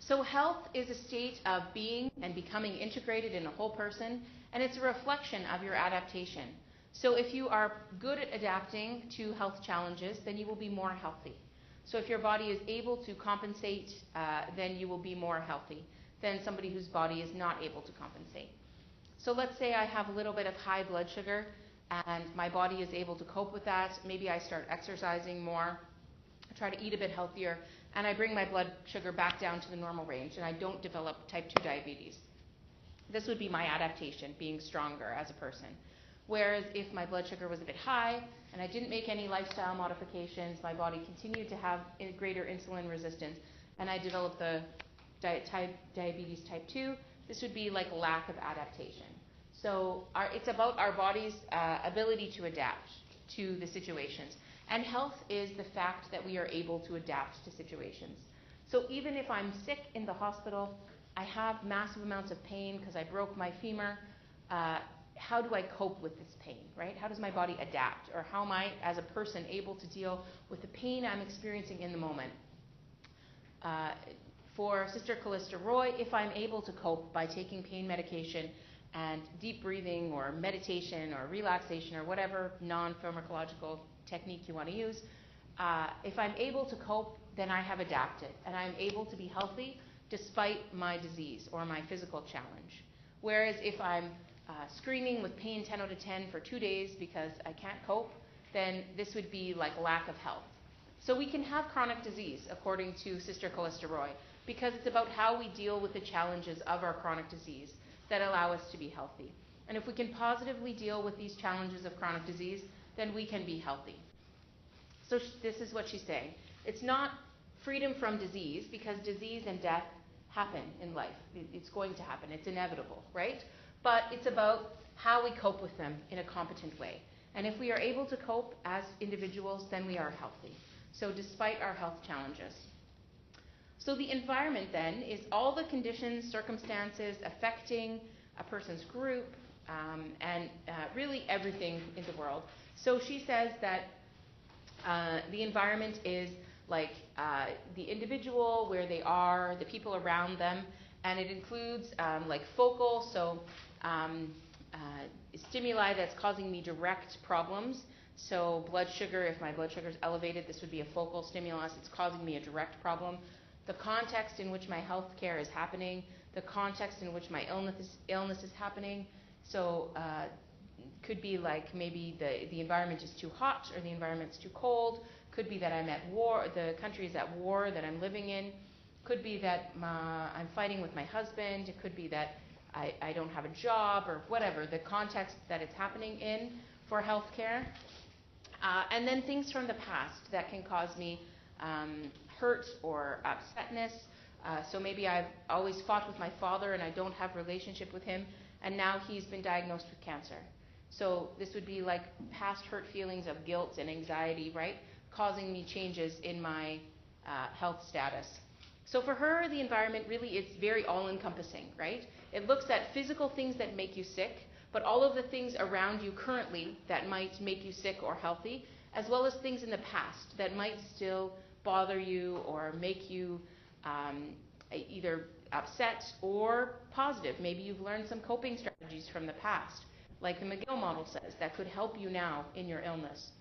So health is a state of being and becoming integrated in a whole person, and it's a reflection of your adaptation. So if you are good at adapting to health challenges, then you will be more healthy. So if your body is able to compensate, then you will be more healthy than somebody whose body is not able to compensate. So let's say I have a little bit of high blood sugar and my body is able to cope with that. Maybe I start exercising more, I try to eat a bit healthier, and I bring my blood sugar back down to the normal range and I don't develop type 2 diabetes. This would be my adaptation, being stronger as a person. Whereas if my blood sugar was a bit high and I didn't make any lifestyle modifications, my body continued to have greater insulin resistance, and I developed the diabetes type 2, this would be like lack of adaptation. So it's about our body's ability to adapt to the situations. And health is the fact that we are able to adapt to situations. So even if I'm sick in the hospital, I have massive amounts of pain because I broke my femur, how do I cope with this pain, right? How does my body adapt? Or how am I, as a person, able to deal with the pain I'm experiencing in the moment? For Sister Callista Roy, if I'm able to cope by taking pain medication and deep breathing or meditation or relaxation or whatever non-pharmacological technique you want to use, if I'm able to cope, then I have adapted and I'm able to be healthy despite my disease or my physical challenge. Whereas if I'm screaming with pain 10 out of 10 for 2 days because I can't cope, then this would be like lack of health. So we can have chronic disease, according to Sister Callista Roy, because it's about how we deal with the challenges of our chronic disease that allow us to be healthy. And if we can positively deal with these challenges of chronic disease, then we can be healthy. So this is what she's saying. It's not freedom from disease, because disease and death happen in life. It's going to happen. It's inevitable, right? But it's about how we cope with them in a competent way. And if we are able to cope as individuals, then we are healthy. So despite our health challenges. So the environment then is all the conditions, circumstances affecting a person's group, and really everything in the world. So she says that the environment is like the individual, where they are, the people around them, and it includes like focal, so stimuli that's causing me direct problems. So blood sugar, if my blood sugar is elevated, this would be a focal stimulus. It's causing me a direct problem. The context in which my health care is happening, the context in which my illness is happening. So could be like maybe the environment is too hot or the environment's too cold. Could be that I'm at war, the country is at war that I'm living in. Could be that I'm fighting with my husband. It could be that I don't have a job, or whatever, the context that it's happening in for health care. And then things from the past that can cause me hurt or upsetness. So maybe I've always fought with my father and I don't have a relationship with him, and now he's been diagnosed with cancer. So this would be like past hurt feelings of guilt and anxiety, right? Causing me changes in my health status. So for her, the environment really is very all-encompassing, right? It looks at physical things that make you sick, but all of the things around you currently that might make you sick or healthy, as well as things in the past that might still bother you or make you either upset or positive. Maybe you've learned some coping strategies from the past, like the McGill model says, that could help you now in your illness.